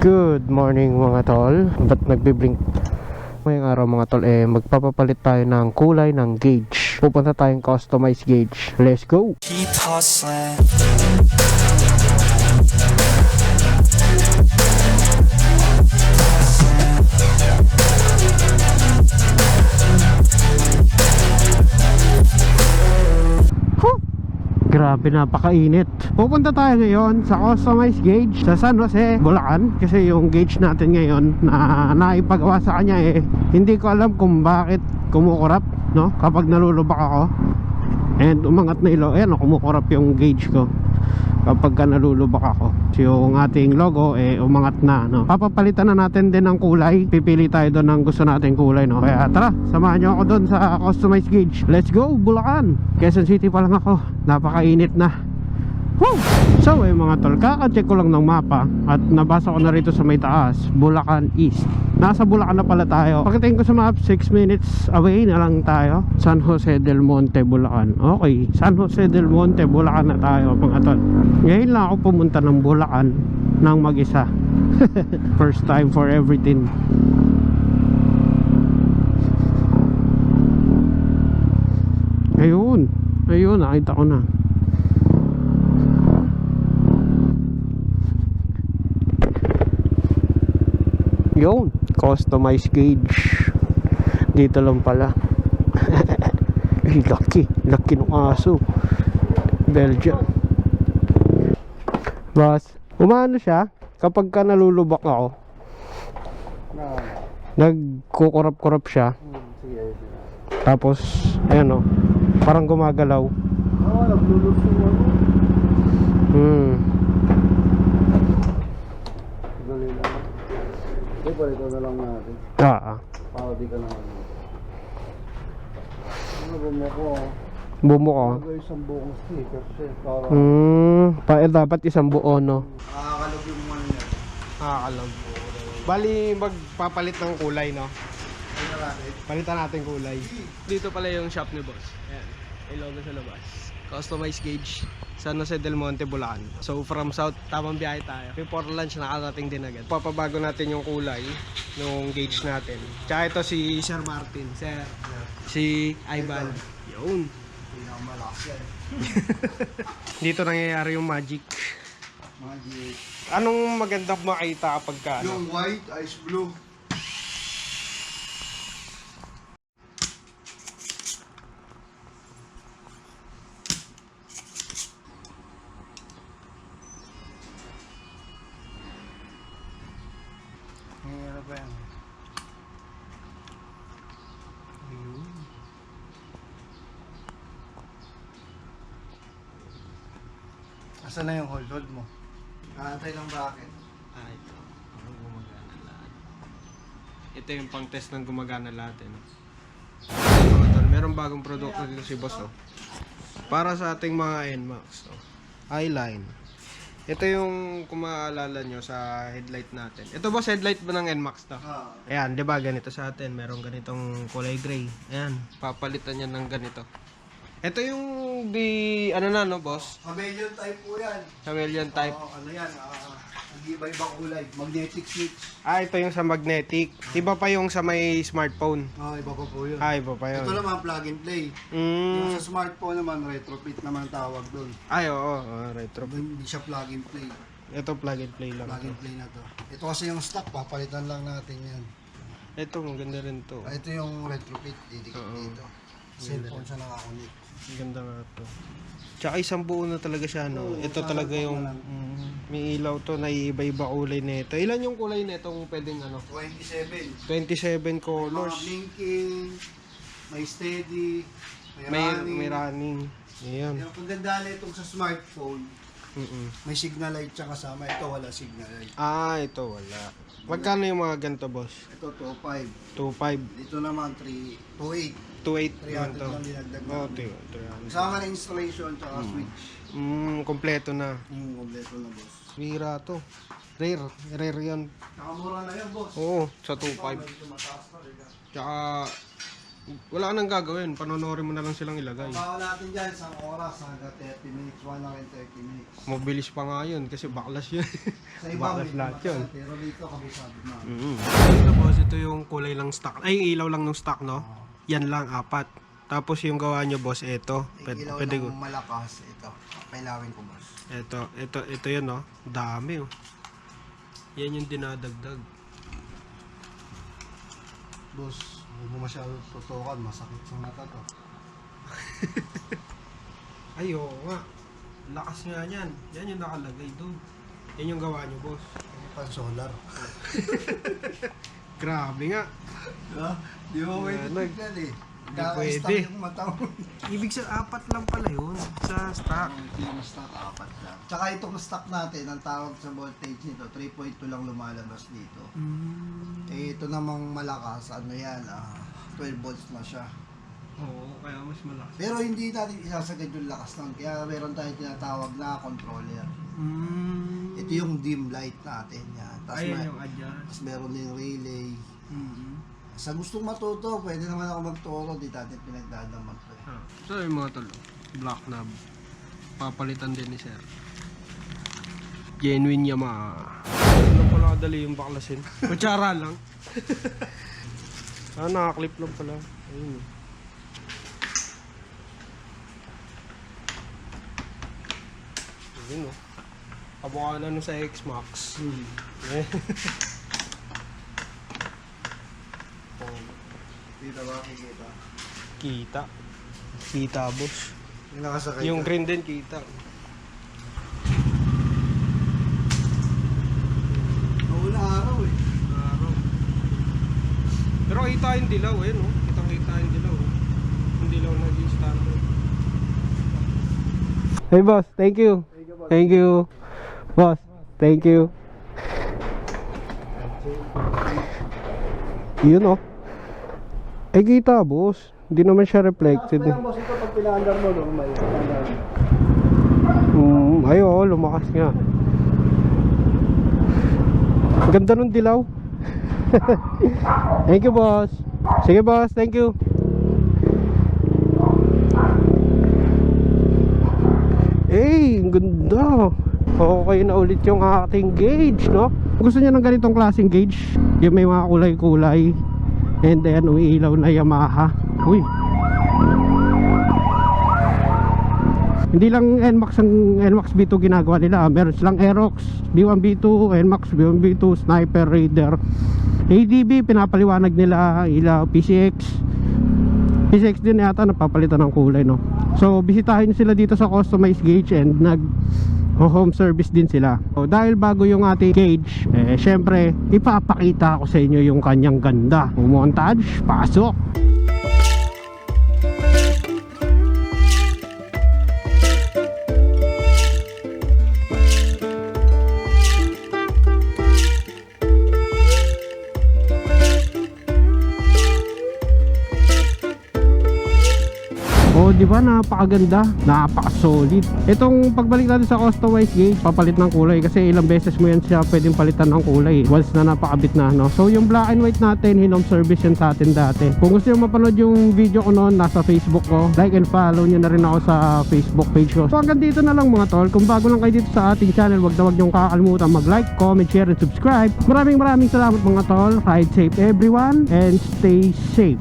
Good morning mga tol. Ba't nagbiblink? Ngayong araw mga tol magpapapalit tayo ng kulay ng gauge. Pupunta tayong customized gauge. Let's go! Keep hustling. Grabe, napakainit. Pupunta tayo ngayon sa customized gauge sa San Jose, Bulacan. Kasi yung gauge natin ngayon na naipagawa sa kanya hindi ko alam kung bakit kumukurap, no? Kapag nalulubak ako and umangat na ilaw, kumukurap yung gauge ko kapag nalulubak ako. So yung ating logo umangat na, no? Papapalitan na natin din ng kulay. Pipili tayo doon ng gusto nating kulay, no? Kaya tara, samahan nyo ako doon sa customized gauge. Let's go, Bulacan! Quezon City pa lang ako. Napakainit na. Woo! So mga tol, kaka-check ko lang ng mapa at nabasa ko na rito sa may taas, Bulacan East. Nasa Bulacan na pala tayo. Pagdating ko sa map, 6 minutes away na lang tayo. San Jose del Monte, Bulacan. Okay, San Jose del Monte, Bulacan na tayo mga tol. Ngayon lang ako pumunta ng Bulacan ng mag-isa. First time for everything. Ayun, nakita ko na. Yun, customized gauge. Dito lang pala. Ay, laki ng aso. Belgium. Boss, umano siya kapag ka nalulubak ako. Nagkukurap-kurap siya. Tapos, ayan parang gumagalaw. Naglulusong ako. Galing na. Hindi, palito na lang natin. Para di ka naman. Ano bumuko? Bumuko. Ano isang buong sticker siya. Para... Dapat isang buo, no? Nakakalog yung ano niya. Nakakalog. Bali, magpapalit ng kulay, no? Ano natin? Palitan natin kulay. Dito pala yung shop ni boss. Ayan, may logo sa labas. Customized gauge, San Jose del Monte, Bulacan. So from south, tamang biyahe tayo. Before lunch, nakarating din agad. Papabago natin yung kulay ng gauge natin. Tsaka ito si Sir Martin. Sir, si Ivan. Yun. Pinakamalakas yan. Dito nangyayari yung magic. Magic. Anong maganda makita kapag ka? Yung white, ice blue. Ano ba yan? Asan na yung hold mo? Kaantay ng bracket. Ito. Parang gumagana lahat. Ito yung pang test ng gumagana lahat. Meron bagong produkto dito si boss. Para sa ating mga NMAX. Eyeline. Ito yung kung maaalala nyo sa headlight natin. Ito boss, headlight ba ng NMAX to? Ayan, di ba ganito sa atin. Meron ganitong kulay gray. Ayan, papalitan yan ng ganito. Ito yung boss? Chameleon type po yan. Chameleon type. Ano yan? Nag-iba-ibang kulay. Magnetic switch. Ito yung sa magnetic. Iba pa yung sa may smartphone. Iba pa po yun. Iba pa yun. Ito naman plug and play. Yung sa smartphone naman, retrofit naman tawag doon. Oo, retro. Hindi siya plug and play. Ito plug and play lang. Plug and play na to. Ito kasi yung stock, papalitan lang natin yan. Ito, maganda rin to. Ito yung retrofit, didikit dito. Cellphone siya nakakunik. Ganda nga to. Tsaka isang buo na talaga siya, no? Ito talaga yung may ilaw to, naiiba-iba kulay nito. Ilan yung kulay nito kung pwedeng 27. 27 Mga colors. blinking, may steady, May running. Ayan. Yung kaganda na itong sa smartphone, may signal light siya kasama. Ito wala signal light. Ito wala. Magkano yung mga ganito, boss? Ito 2.5. 2.5. Dito naman 2.8. 2.8 naman 300 to. lang dinagdag Oh, namin. 300. Kasama na installation tsaka switch. Kompleto na. Yung kompleto na boss. Bira to. Rare yan. Nakamura na yan boss. Oo, sa 2.5. Medyo mataas na rin yan. Tsaka Wala nang gagawin, panonorin mo na lang silang ilagay. Bawa natin dyan, isang oras hanggang 30 minutes, 1 hour and 30 minutes. Mabilis pa nga yun kasi baklas yun. Sa iba, Baklas lahat yun. pero dito kami sabi na. Ito boss, ito yung kulay lang stock. Ay, ilaw lang ng stock, no? Yan lang, 4. Tapos yung gawa nyo boss, ito. Ilaw Pwede ko. ng malakas, ito. Kailawin ko boss. Ito yun, no? Dami, oh. Yan yung dinadagdag. Boss, huwag mo masyado tutukan, masakit sa mata to. Ay, oo nga. Lakas nga yan. Yan yung nakalagay doon. Yan yung gawa nyo, boss. Pan solar. Grabe nga. Diba? Di mo may Yan, titignan eh. Hindi Kaka-stack pwede. yung mata mo. Ibig sa 4 lang pala yun sa stock. Ito yung stock, 4 lang. Tsaka itong stock natin, ang tawag sa voltage nito, 3.2 lang lumalabas dito. Eh, ito namang malakas, ano yan, 12 volts na siya. Oo, kaya mas malakas. Pero hindi natin isasagad yung lakas nun, kaya meron tayong tinatawag na controller. Ito yung dim light natin yan. Ayan yung adjust. Tapos meron din relay. Sa gustong matuto, pwede naman ako magturo, di natin pinagdadaman to eh. So yung mga talo, black knob. Papalitan din ni sir. Genuine Yamaha. Ano pala kadali yung baklasin? Kutsara lang. Nakaklip lang pala. Ayun. Ayun, oh. Kabukha na nun sa X-Max. Eh. Dito ba kikita? Kita. Kita, boss. Yung nakasakay Yung ka. green din, kita. Mauna araw eh. Pero kita yung dilaw eh, no? Kitang-kita yung dilaw. Yung dilaw na di-standard. Hey boss, thank you. Thank you. Boss, thank you. Yun oh. Ay kita boss. Hindi naman siya reflected eh. Boss, ito pag pinaandar mo, normal. Ay oo, lumakas nga. Ganda nung dilaw. Thank you boss. Sige boss, thank you. Eh, ang ganda. Okay na ulit yung ating gauge, no? Gusto niya ng ganitong klaseng gauge, yung may mga kulay-kulay. And then umiilaw na Yamaha. Uy. Hindi lang NMAX ang NMAX B2 ginagawa nila. Meron silang Aerox, B1 B2, NMAX B1 B2, Sniper, Raider, ADB pinapaliwanag nila, ilaw, PCX. PCX din yata napapalitan ng kulay, no? So bisitahin sila dito sa customized gauge and home service din sila. So, dahil bago yung ating gauge, syempre ipapakita ko sa inyo yung kanyang ganda. Montage, pasok. Di ba napakaganda, napaka-solid. Itong pagbalik natin sa customized gauge, papalit ng kulay kasi ilang beses mo yan siya pwedeng palitan ng kulay once na napakabit na, no? So yung black and white natin, hinom service yan sa atin dati. Kung gusto nyo mapanood yung video ko noon, nasa Facebook ko, like and follow nyo na rin ako sa Facebook page ko. So hanggang dito na lang mga tol. Kung bago lang kayo dito sa ating channel, wag na wag nyong kakalimutan mag-like, comment, share, and subscribe. Maraming salamat mga tol. Ride safe everyone and stay safe.